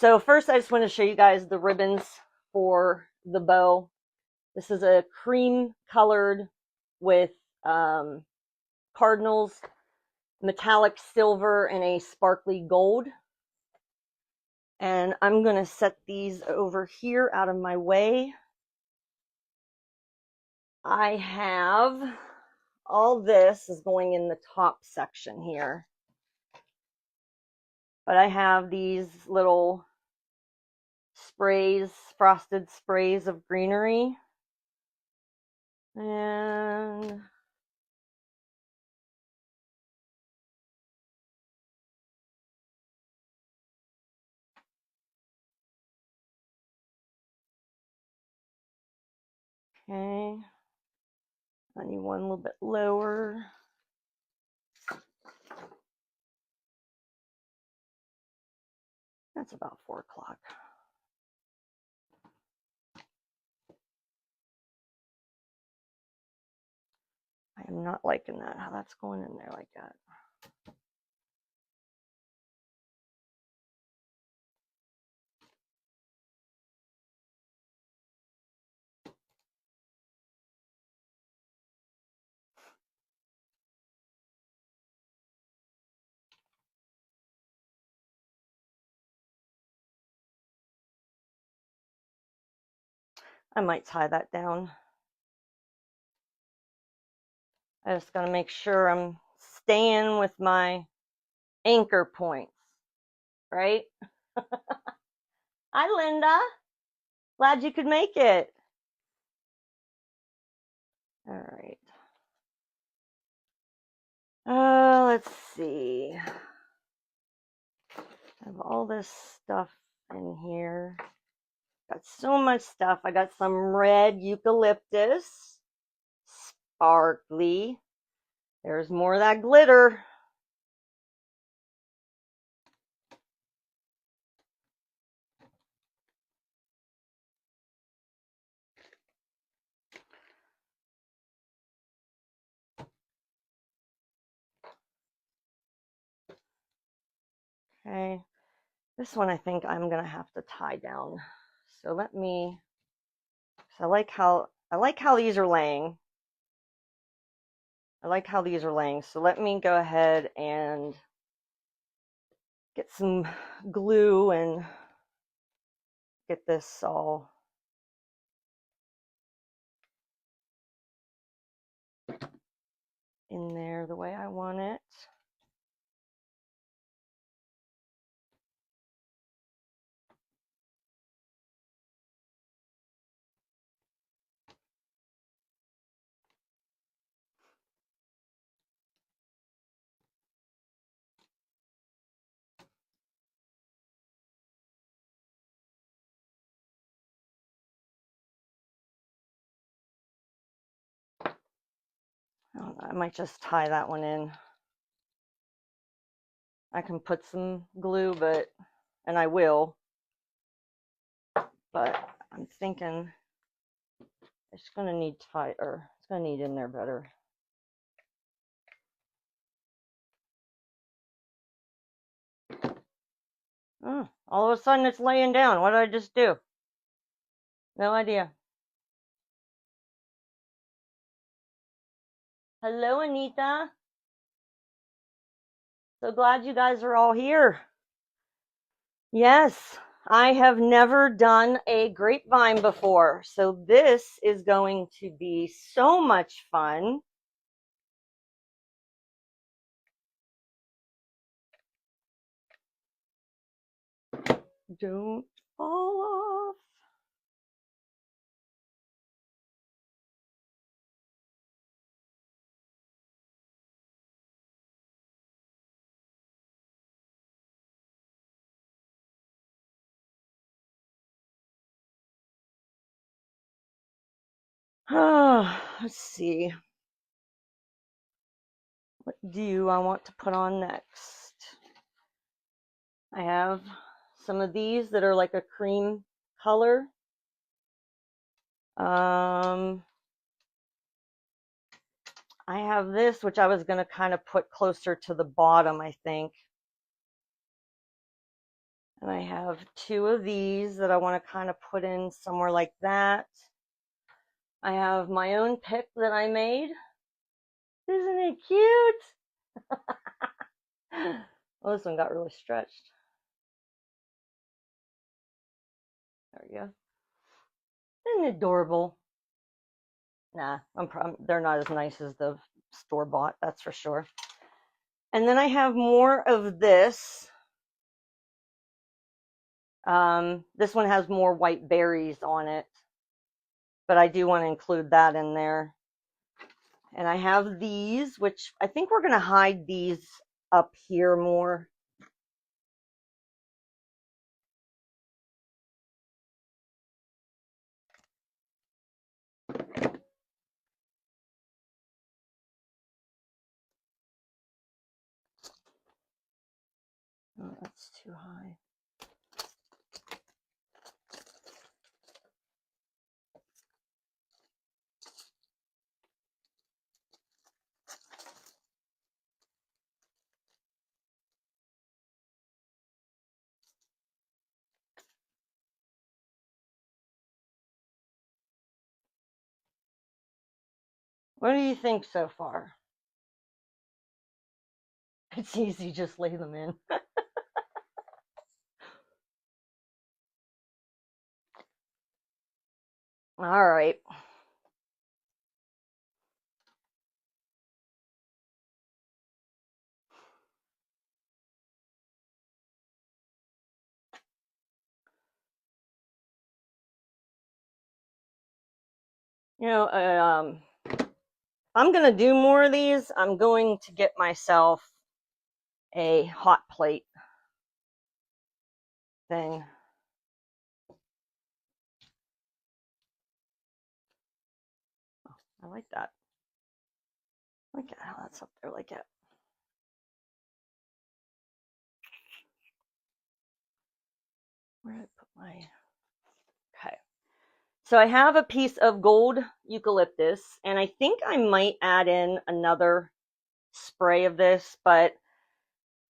So first I just want to show you guys the ribbons for the bow. This is a cream colored with cardinals, metallic silver, and a sparkly gold. And I'm going to set these over here out of my way. I have all this is going in the top section here. But I have these little sprays, frosted sprays of greenery. And okay, I need one a little bit lower. That's about 4 o'clock. I am not liking that, how that's going in there like that. I might tie that down. I just gotta make sure I'm staying with my anchor points, right? Hi, Linda. Glad you could make it. All right. Let's see. I have all this stuff in here. Got so much stuff. I got some red eucalyptus, sparkly. There's more of that glitter. Okay, this one I think I'm gonna have to tie down. So let me. So I like how these are laying. I like how these are laying. So let me go ahead and get some glue and get this all in there the way I want it. I might just tie that one in. I can put some glue, and I will, but I'm thinking it's gonna need tight, or it's gonna need in there better. All of a sudden it's laying down. What did I just do? No idea. Hello, Anita. So glad you guys are all here. Yes, I have never done a grapevine before, so this is going to be so much fun. Don't fall off. Let's see. What do I want to put on next? I have some of these that are like a cream color. I have this, which I was going to kind of put closer to the bottom, I think. And I have two of these that I want to kind of put in somewhere like that. I have my own pick that I made. Isn't it cute? Oh, this one got really stretched. There we go. Isn't it adorable? Nah, they're not as nice as the store-bought, that's for sure. And then I have more of this. This one has more white berries on it, but I do want to include that in there. And I have these, which I think we're going to hide these up here more. Oh, that's too high. What do you think so far? It's easy, just lay them in. All right. You know, I'm going to do more of these. I'm going to get myself a hot plate thing. Oh, I like that. Look at how that's up there like that. Where did I put my... Okay. So I have a piece of gold eucalyptus, and I think I might add in another spray of this, but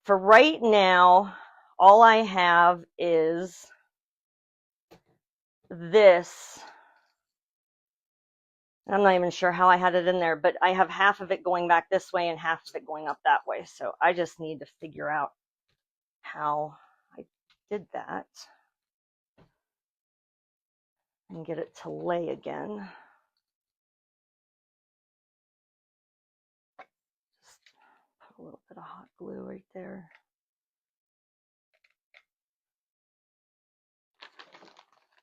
for right now, all I have is this. I'm not even sure how I had it in there, but I have half of it going back this way and half of it going up that way. So I just need to figure out how I did that and get it to lay again. Just put a little bit of hot glue right there.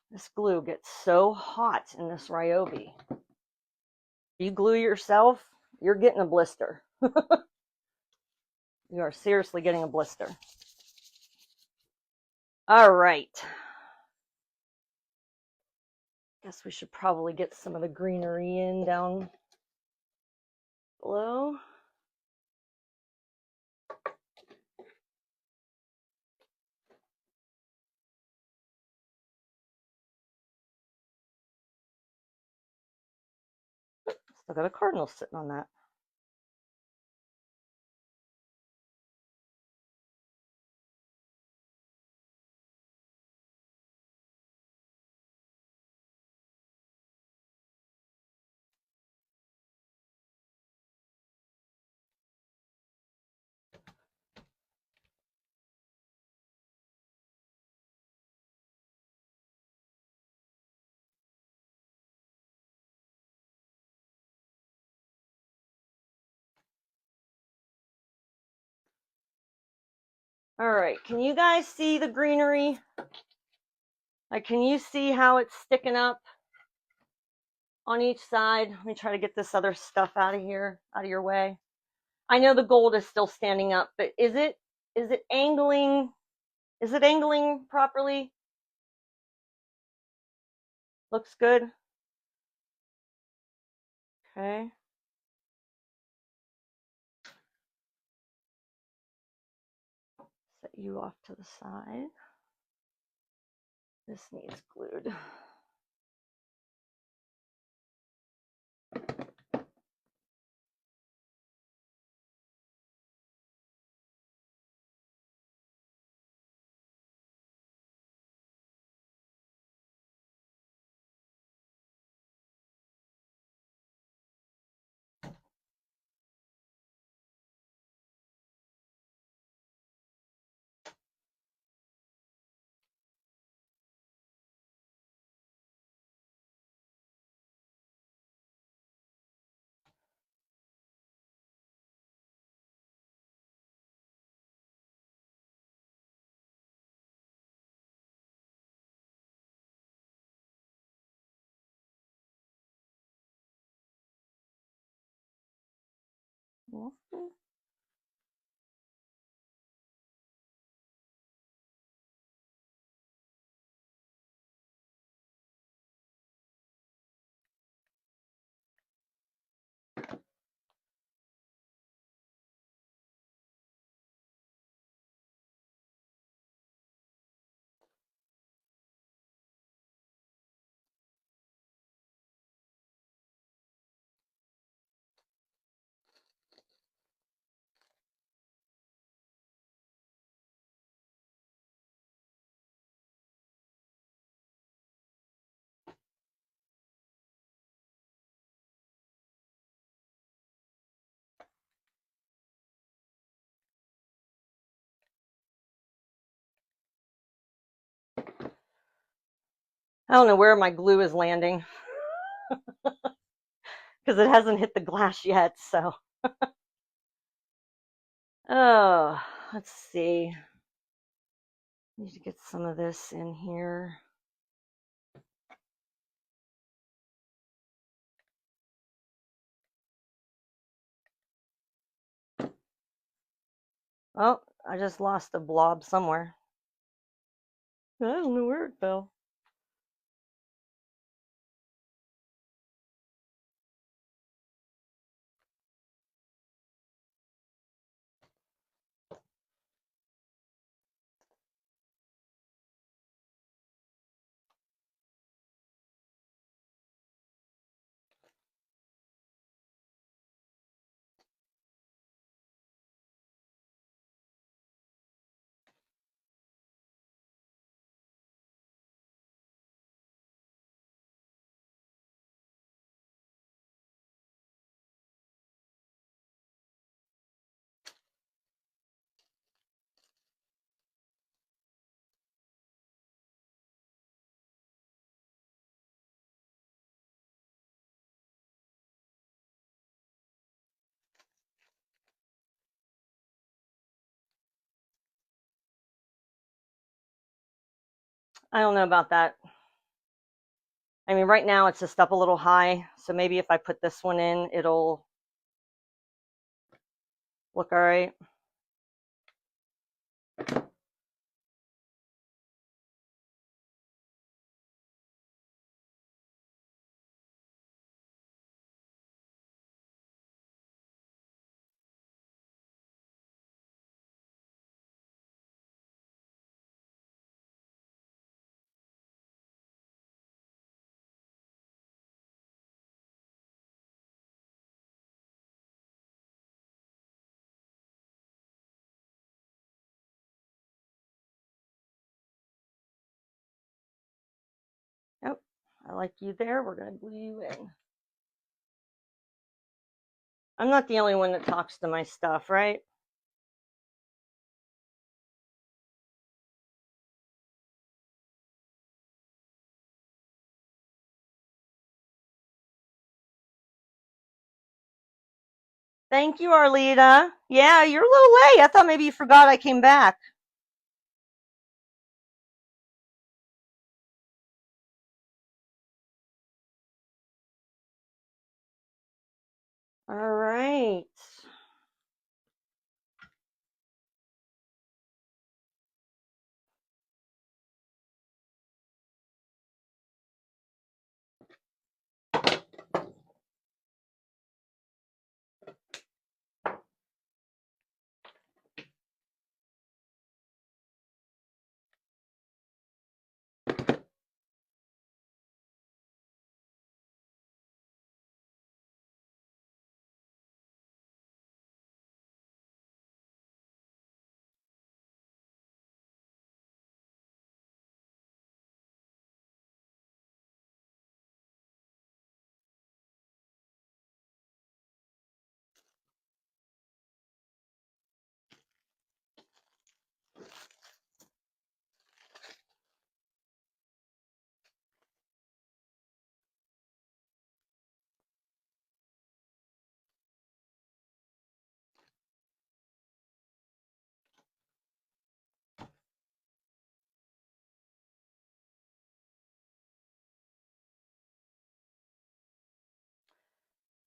This glue gets so hot in this Ryobi. If you glue yourself, you're getting a blister. You are seriously getting a blister. All right. Guess we should probably get some of the greenery in down below. Still got a cardinal sitting on that. All right, can you guys see the greenery? Like, can you see how it's sticking up on each side? Let me try to get this other stuff out of here, out of your way. I know the gold is still standing up, but is it angling? Is it angling properly? Looks good. Okay. Set you off to the side. This needs glued. I don't know where my glue is landing because it hasn't hit the glass yet. So, oh, let's see. Need to get some of this in here. Oh, I just lost a blob somewhere. I don't know where it fell. I don't know about that. I mean, right now it's just up a little high, so maybe if I put this one in, it'll look all right. Yep, I like you there. We're going to glue you in. I'm not the only one that talks to my stuff, right? Thank you, Arlita. Yeah, you're a little late. I thought maybe you forgot I came back. All right.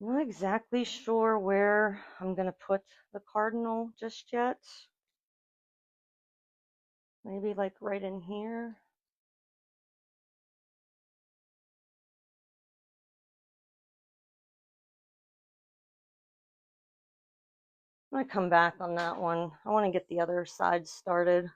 I'm not exactly sure where I'm going to put the cardinal just yet. Maybe like right in here. I might come back on that one. I want to get the other side started.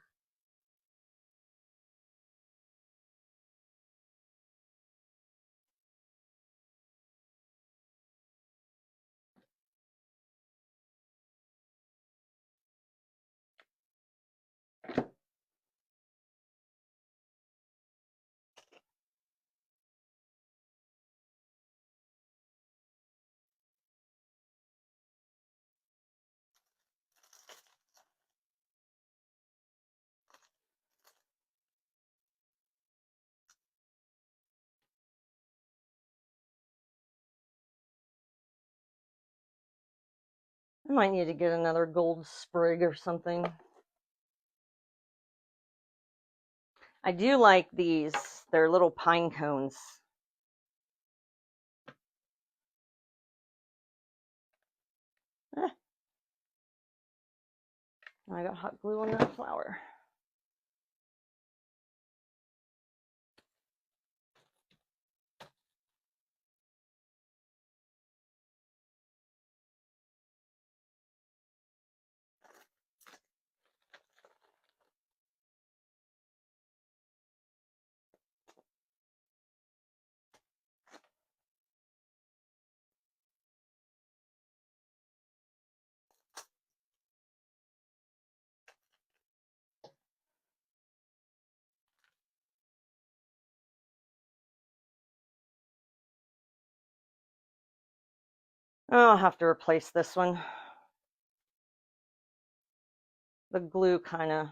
I might need to get another gold sprig or something. I do like these. They're little pine cones. Eh, I got hot glue on that flower. Oh, I'll have to replace this one. The glue kind of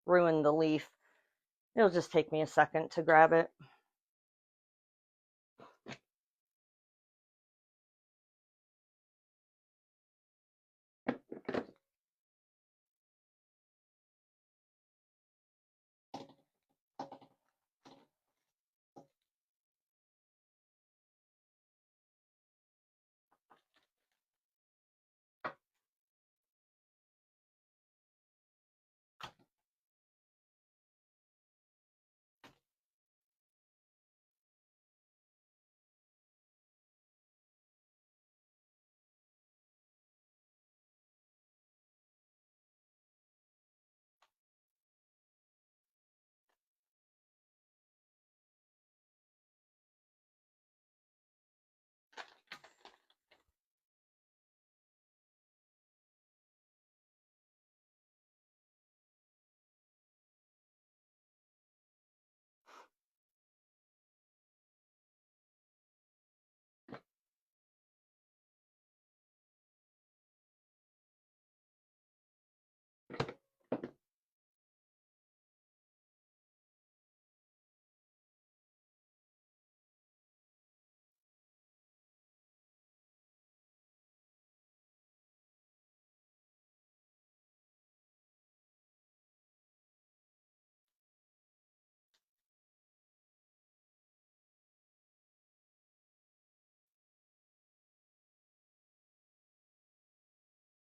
ruined the leaf. It'll just take me a second to grab it.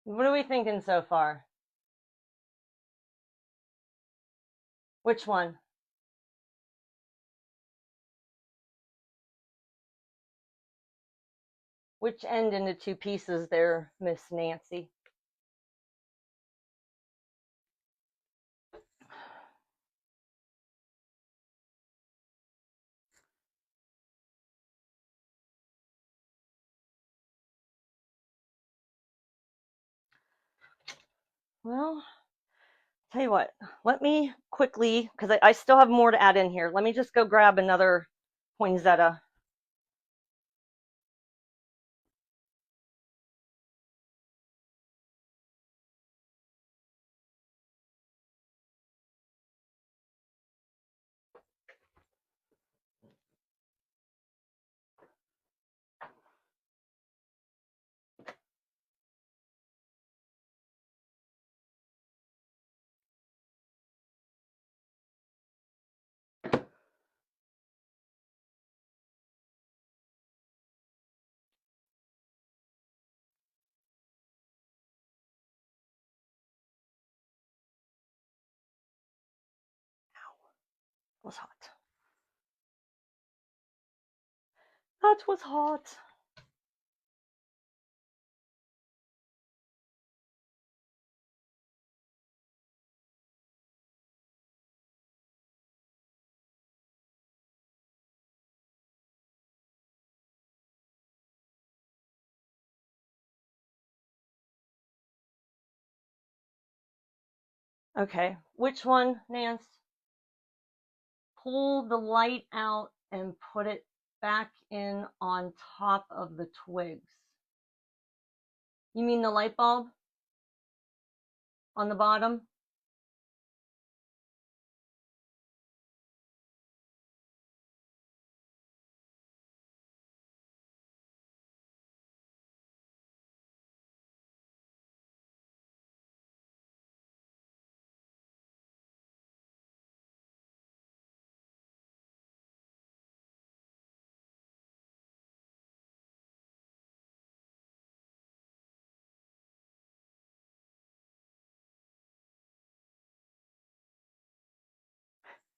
What are we thinking so far? Which one? Which end into two pieces there, Miss Nancy? Well, tell you what, let me quickly, because I still have more to add in here. Let me just go grab another poinsettia. was hot. That was hot. Okay, which one, Nance? Pull the light out and put it back in on top of the twigs. You mean the light bulb on the bottom?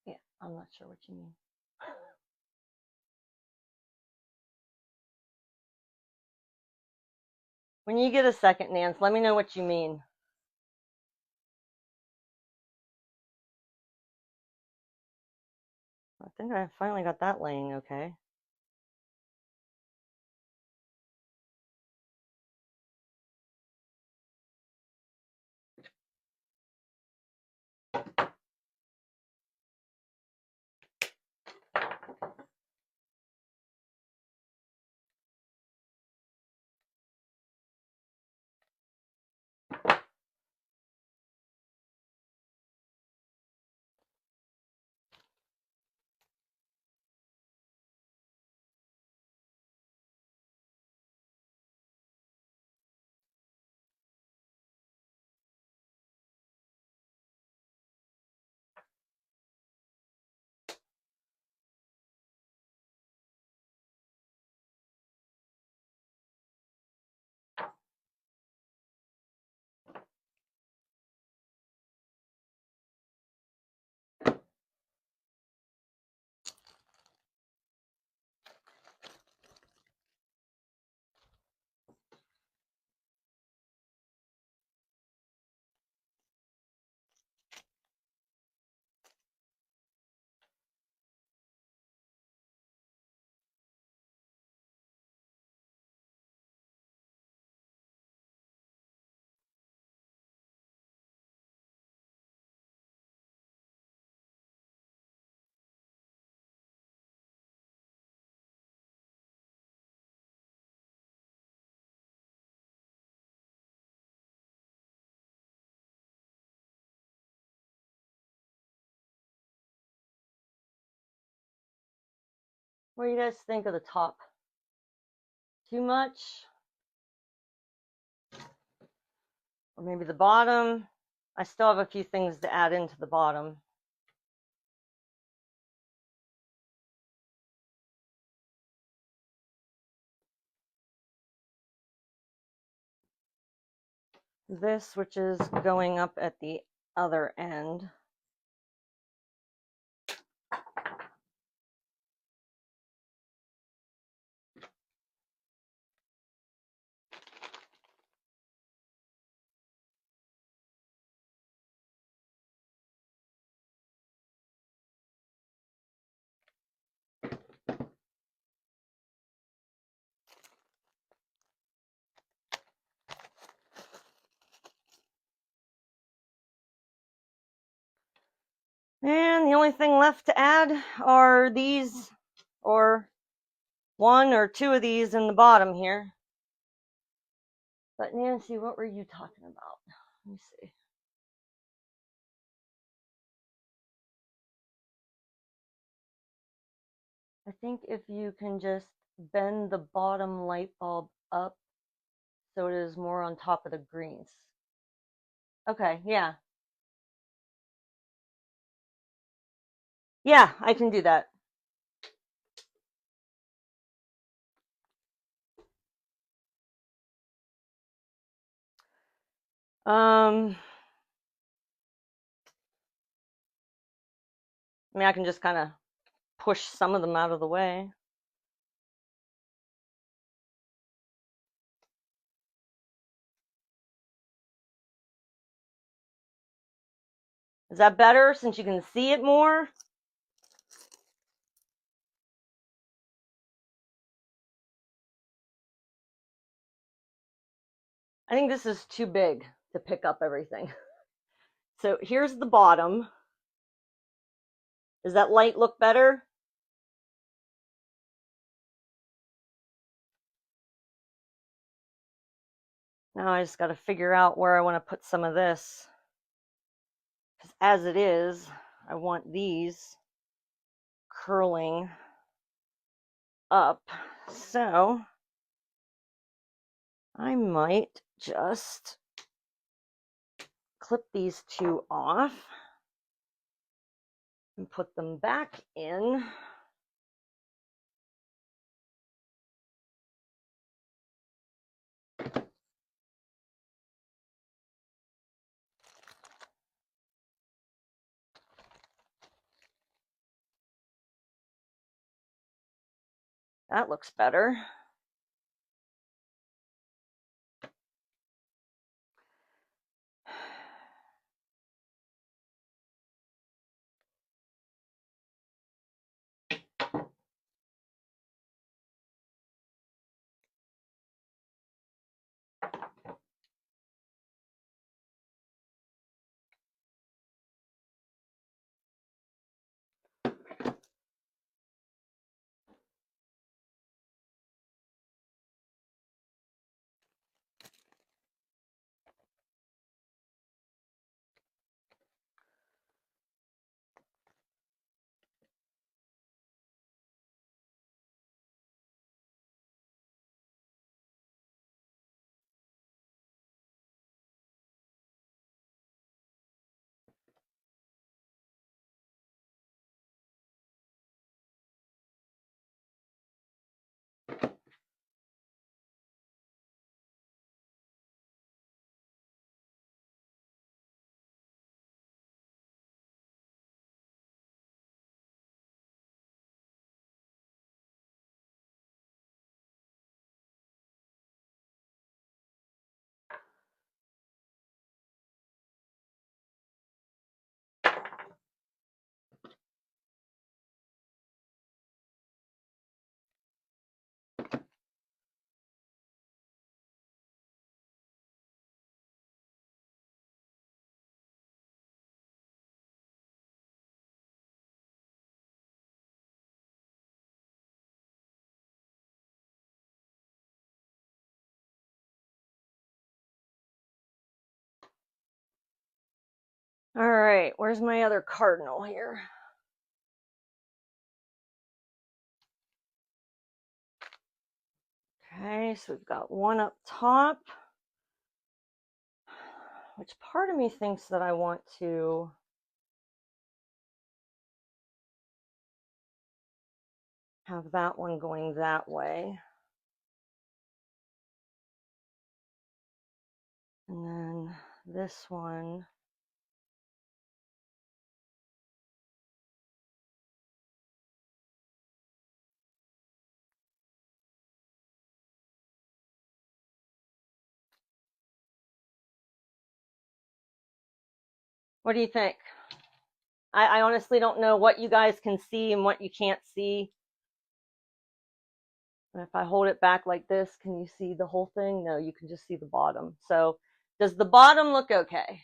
Yeah, I'm not sure what you mean. When you get a second, Nance, let me know what you mean. I think I finally got that laying okay. What do you guys think of the top? Too much? Or maybe the bottom? I still have a few things to add into the bottom. This, which is going up at the other end. And the only thing left to add are these, or one or two of these in the bottom here. But Nancy, what were you talking about? Let me see. I think if you can just bend the bottom light bulb up so it is more on top of the greens. Okay, yeah. Yeah, I can do that. Um, I mean, I can just kind of push some of them out of the way. Is that better since you can see it more? I think this is too big to pick up everything. So here's the bottom. Does that light look better? Now I just got to figure out where I want to put some of this. Because as it is, I want these curling up. So I might just clip these two off and put them back in. That looks better. All right, where's my other cardinal here? Okay, so we've got one up top, which part of me thinks that I want to have that one going that way. And then this one. What do you think? I honestly don't know what you guys can see and what you can't see. And if I hold it back like this, can you see the whole thing? No, you can just see the bottom. So does the bottom look okay?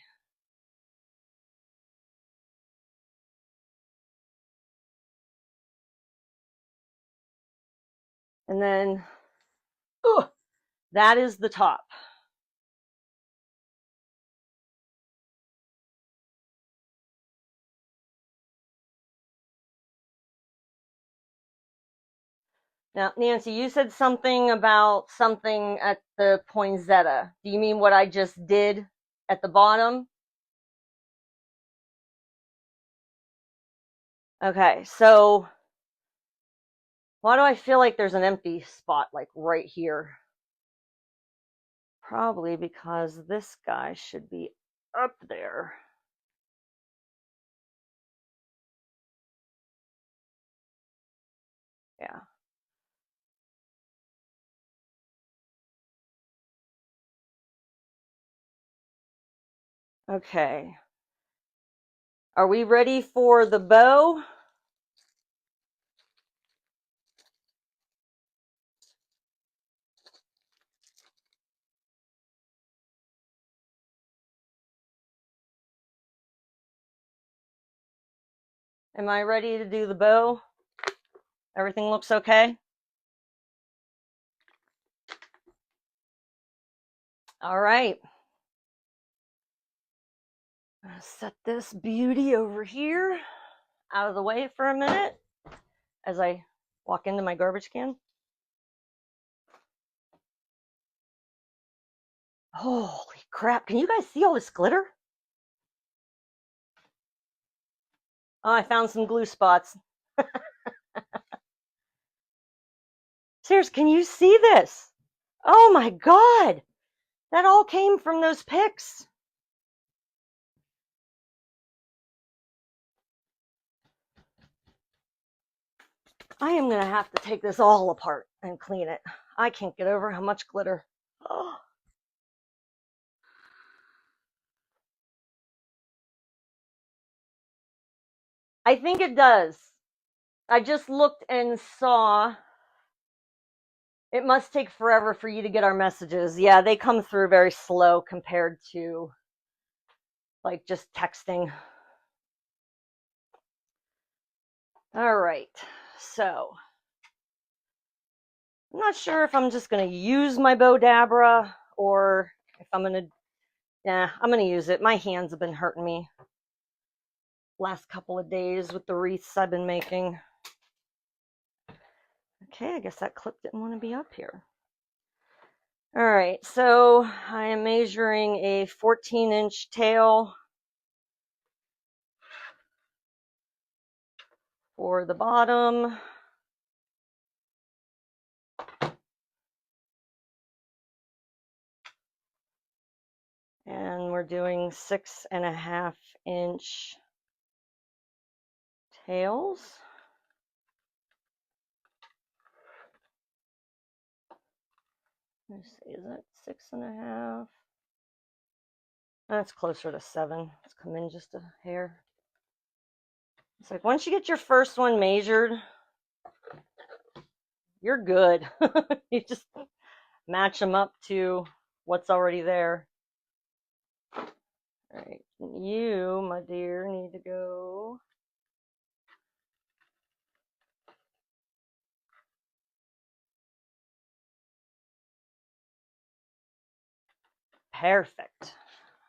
And then, ooh, that is the top. Now, Nancy, you said something about something at the poinsettia. Do you mean what I just did at the bottom? Okay, so why do I feel like there's an empty spot like right here? Probably because this guy should be up there. Yeah. Okay. Are we ready for the bow? Am I ready to do the bow? Everything looks okay? All right. Set this beauty over here out of the way for a minute as I walk into my garbage can. Holy crap. Can you guys see all this glitter? Oh, I found some glue spots. Serious, can you see this? Oh my God. That all came from those pics. I am going to have to take this all apart and clean it. I can't get over how much glitter. Oh. I think it does. I just looked and saw it must take forever for you to get our messages. Yeah, they come through very slow compared to like just texting. All right, so I'm not sure if I'm just going to use my Bodabra or if I'm going to, yeah, I'm going to use it. My hands have been hurting me last couple of days with the wreaths I've been making. Okay, I guess that clip didn't want to be up here. All right, so I am measuring a 14-inch tail for the bottom. And we're doing 6.5-inch tails. Let's see, is that 6.5? That's closer to 7. Let's come in just a hair. It's like once you get your first one measured, you're good. You just match them up to what's already there. All right, you, my dear, need to go. Perfect.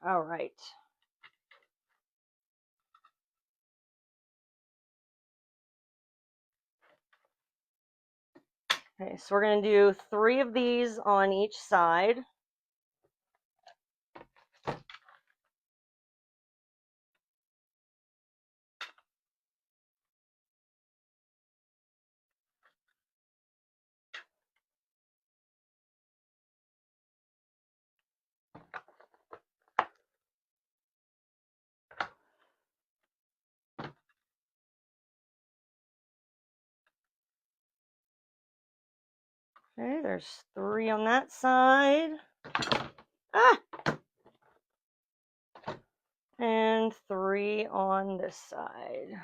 All right. Okay, so we're going to do 3 of these on each side. Okay, there's 3 on that side. Ah! And 3 on this side.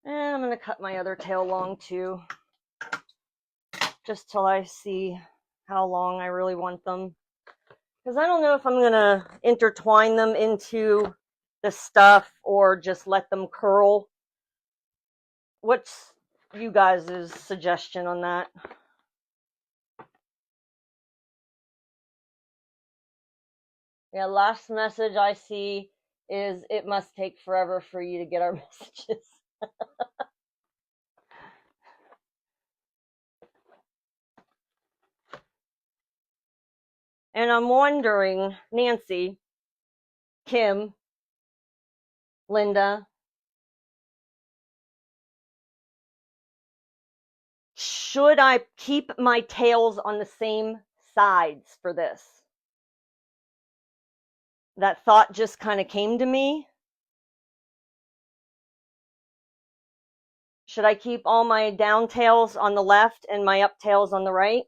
And I'm going to cut my other tail long too, just till I see how long I really want them. Because I don't know if I'm going to intertwine them into the stuff or just let them curl. What's you guys' suggestion on that? Yeah, last message I see is it must take forever for you to get our messages. And I'm wondering, Nancy, Kim, Linda, should I keep my tails on the same sides for this? That thought just kind of came to me. Should I keep all my down tails on the left and my up tails on the right?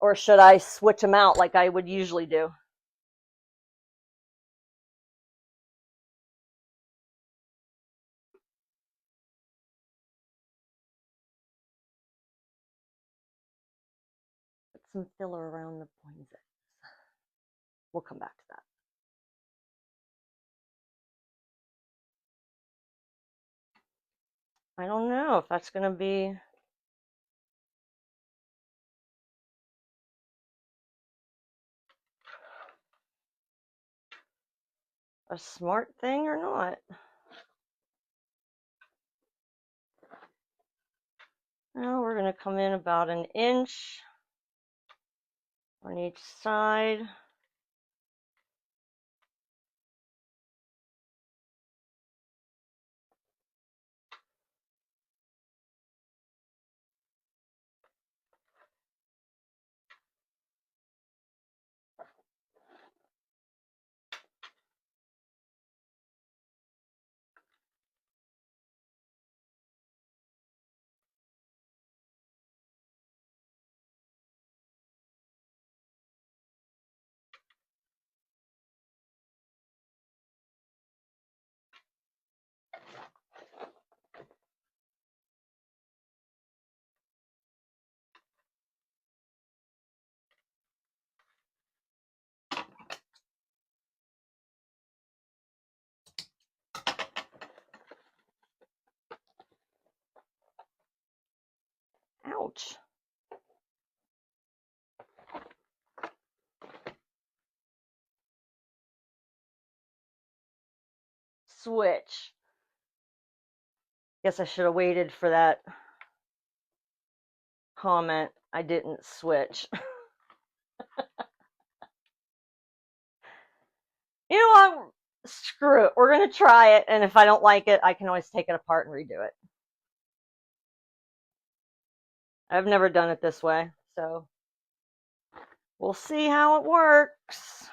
Or should I switch them out like I would usually do? Put some filler around the poinsettias. We'll come back to that. I don't know if that's going to be a smart thing or not. Now we're going to come in about an inch on each side. Ouch. Switch. Guess I should have waited for that comment. I didn't switch. You know what? Screw it. We're going to try it, and if I don't like it, I can always take it apart and redo it. I've never done it this way, so we'll see how it works.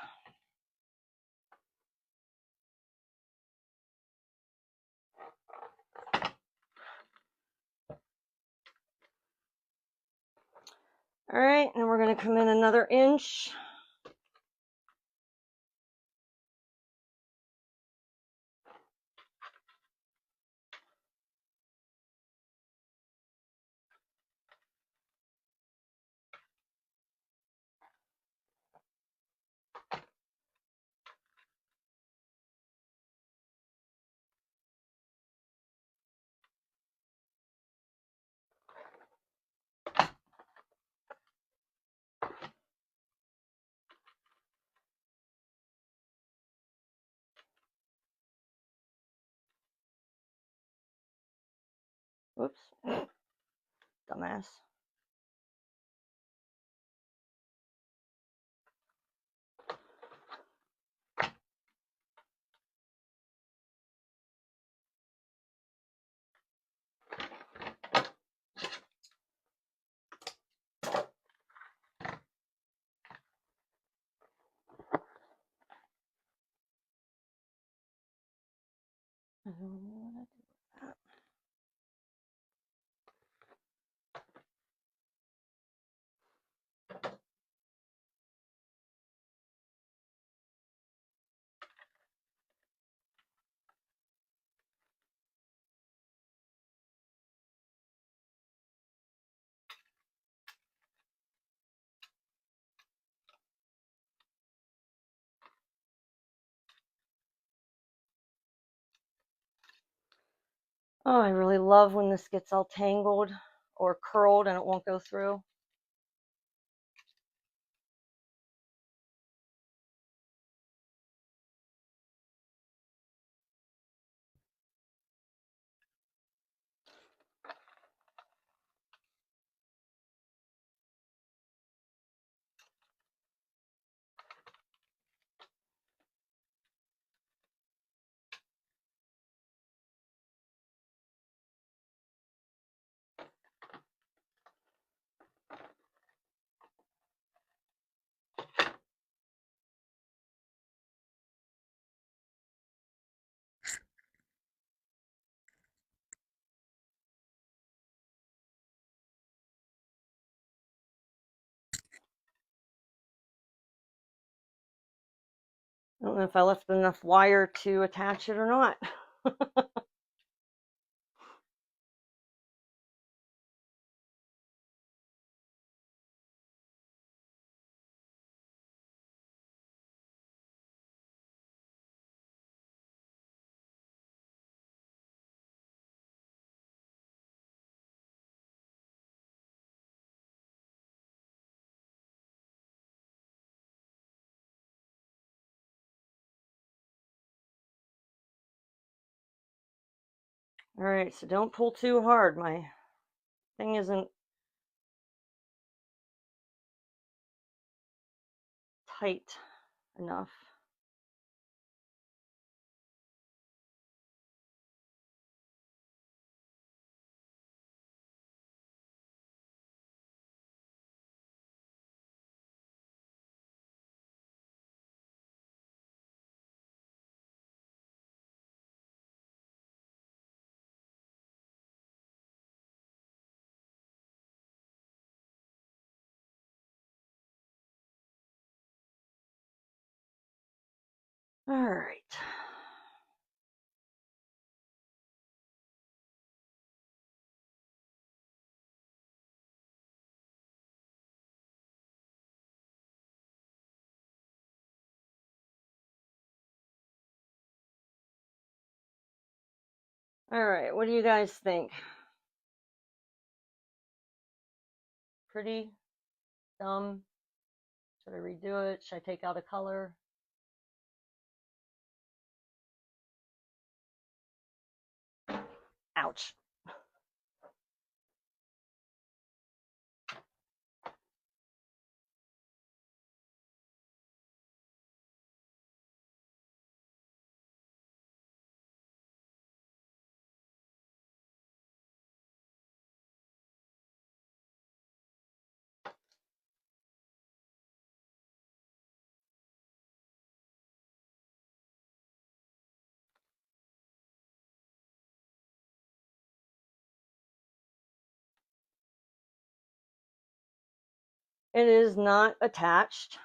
All right, and we're going to come in another inch. Whoops. Dumbass. Oh, I really love when this gets all tangled or curled and it won't go through. I don't know if I left enough wire to attach it or not. All right, so don't pull too hard. My thing isn't tight enough. All right. All right, what do you guys think? Pretty? Dumb? Should I redo it? Should I take out a color? Ouch. It is not attached.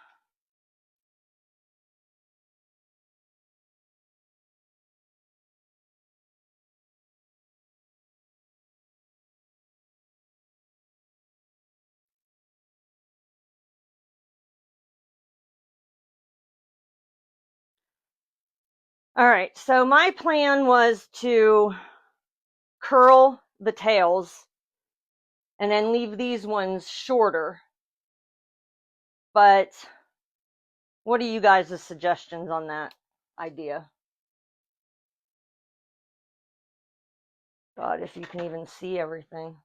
All right, so my plan was to curl the tails and then leave these ones shorter. But what are you guys' suggestions on that idea? God, if you can even see everything.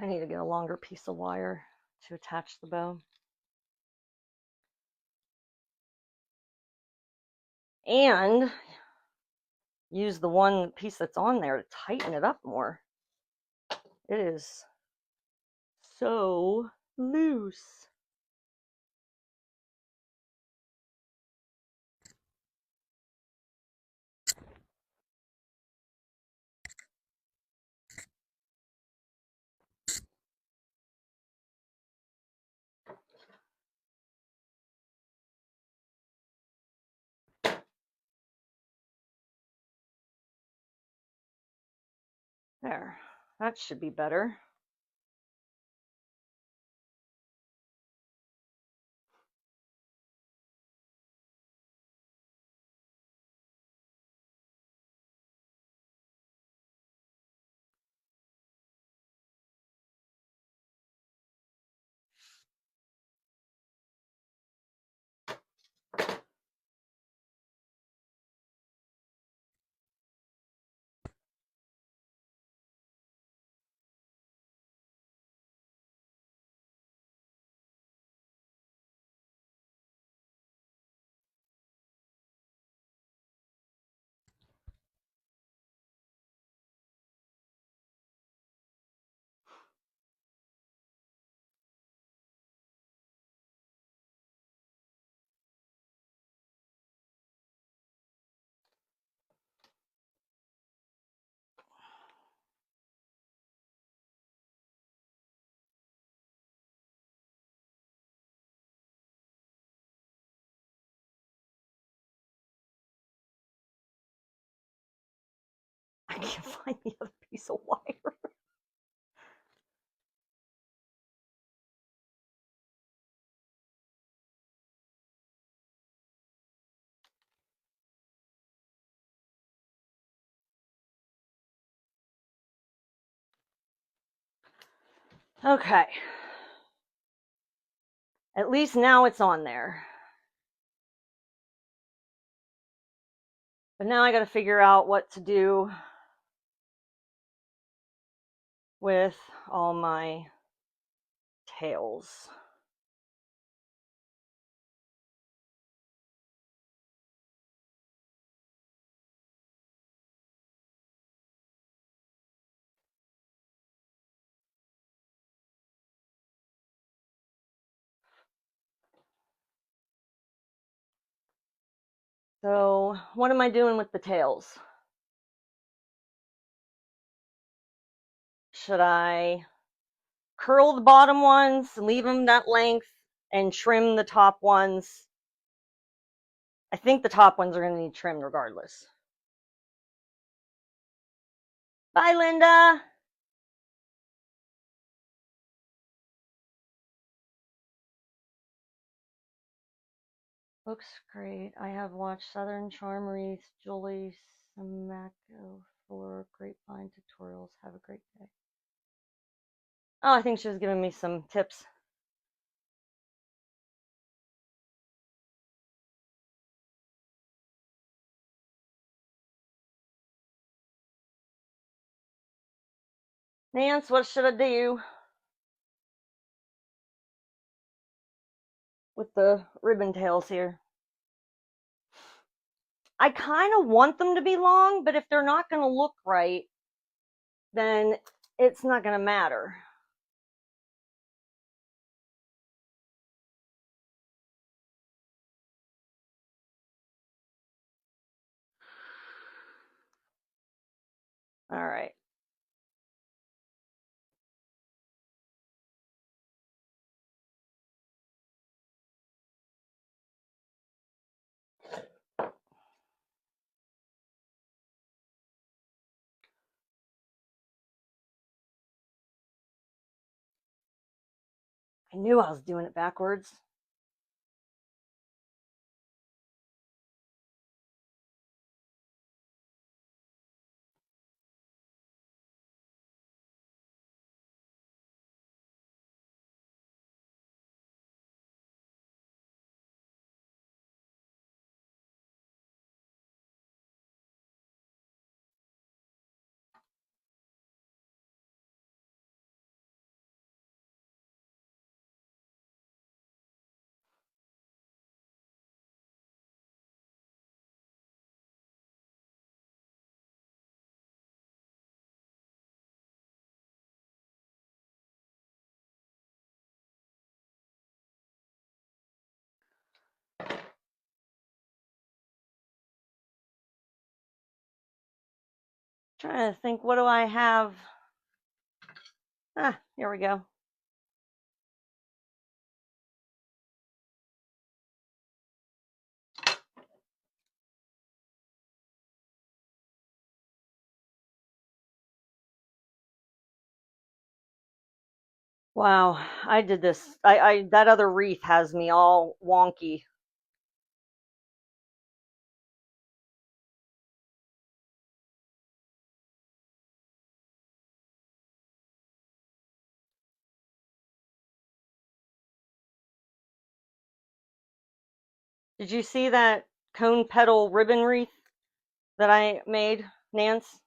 I need to get a longer piece of wire to attach the bow. And use the one piece that's on there to tighten it up more. It is so loose. There, that should be better. I can't find the other piece of wire. Okay. At least now it's on there. But now I got to figure out what to do with all my tails. So what am I doing with the tails? Should I curl the bottom ones, leave them that length, and trim the top ones? I think the top ones are going to need trimmed regardless. Bye, Linda. Looks great. I have watched Southern Charm Wreath, Julie Samako for Grapevine tutorials. Have a great day. Oh, I think she was giving me some tips. Nance, what should I do with the ribbon tails here? I kind of want them to be long, but if they're not going to look right, then it's not going to matter. All right. I knew I was doing it backwards. Trying to think, what do I have? Ah, here we go. Wow, I did this. That other wreath has me all wonky. Did you see that cone petal ribbon wreath that I made, Nance?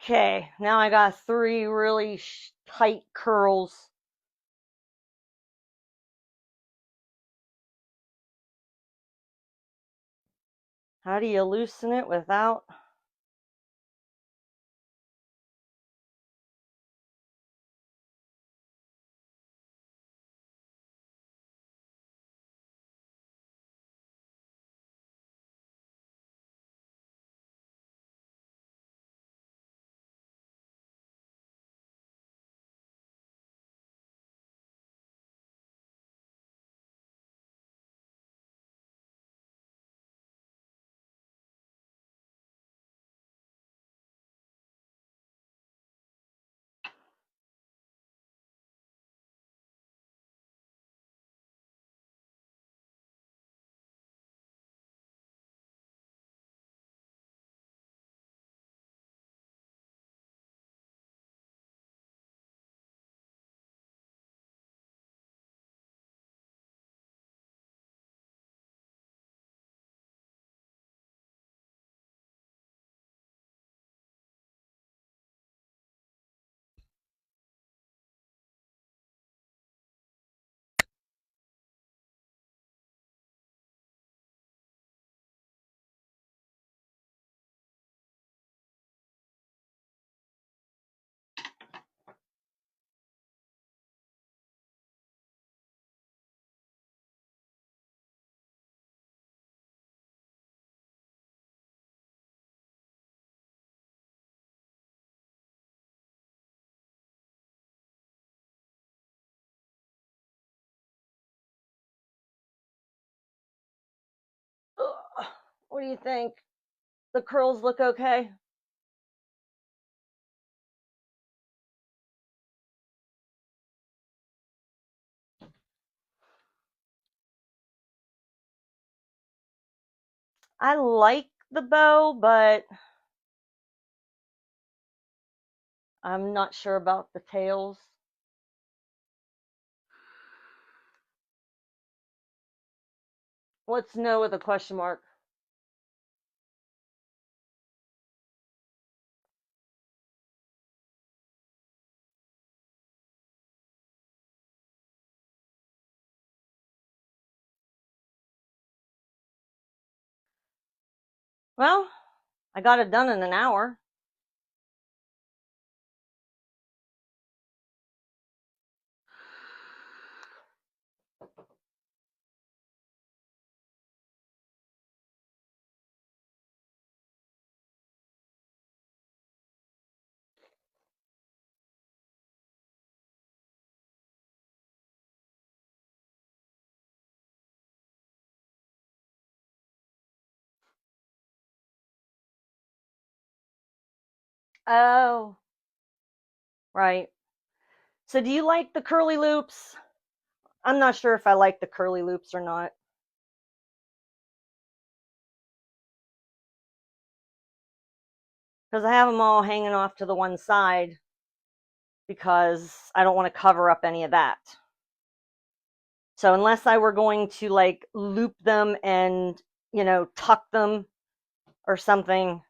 Okay, now I got 3 really tight curls. How do you loosen it without? Ugh, what do you think? The curls look okay? I like the bow, but I'm not sure about the tails. What's no with a question mark? Well, I got it done in an hour. Oh, right. So do you like the curly loops? I'm not sure if I like the curly loops or not. Because I have them all hanging off to the one side because I don't want to cover up any of that. So unless I were going to like loop them and, tuck them or something,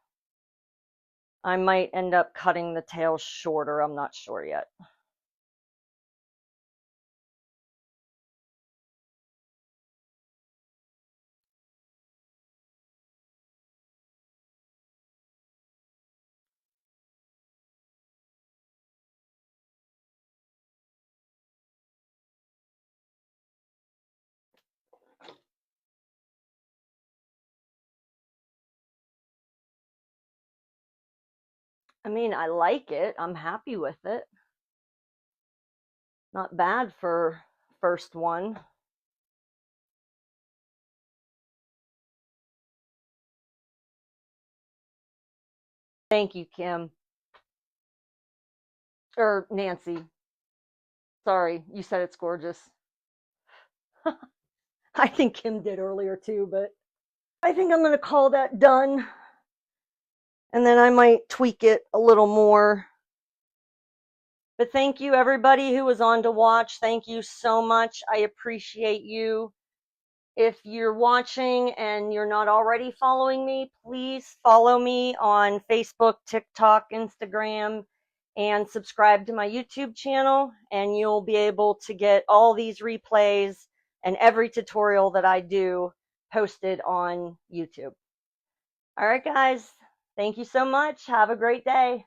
I might end up cutting the tail shorter. I'm not sure yet. I mean, I like it. I'm happy with it. Not bad for first one. Thank you, Kim. Or Nancy. Sorry, you said it's gorgeous. I think Kim did earlier too, but I think I'm going to call that done. And then I might tweak it a little more. But thank you, everybody who was on to watch. Thank you so much. I appreciate you. If you're watching and you're not already following me, please follow me on Facebook, TikTok, Instagram, and subscribe to my YouTube channel, and you'll be able to get all these replays and every tutorial that I do posted on YouTube. All right, guys, thank you so much. Have a great day.